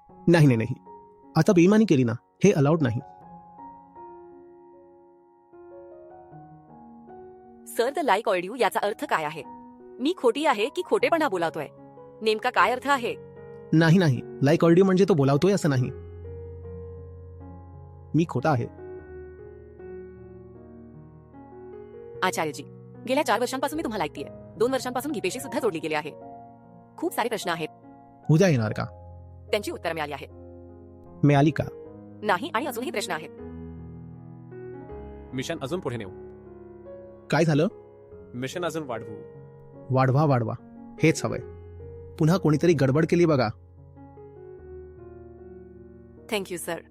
नाही नाही नाही, आता बेईमानी केली ना, हे अलाउड नाही. Sir the like old you याचा अर्थ काय आहे? मी खोटी आहे की खोटेपणा बोलावतोय? नेमका काय अर्थ आहे? नाही नाही, लाईक ऑडिओ म्हणजे तो बोलावतोय असं नाही. मी खोटा आहे. आचार्यजी, गेल्या 4 वर्षांपासून मी तुम्हाला ऐकतेय. 2 वर्षांपासून गीतेशी सुद्धा जोडली गेली आहे. खूप सारे प्रश्न आहेत. उद्या येणार का? त्यांची उत्तरं मिळाली आहेत. मिळाली का? नाही, आणि अजूनही प्रश्न आहेत. मिशन अजून पुढे नेऊ. काय झालं? मिशन अजून वाढवू. वाढवा वाढवा, हेच हवंय. पुन्हा कोणीतरी गडबड केली बघा. Thank you sir.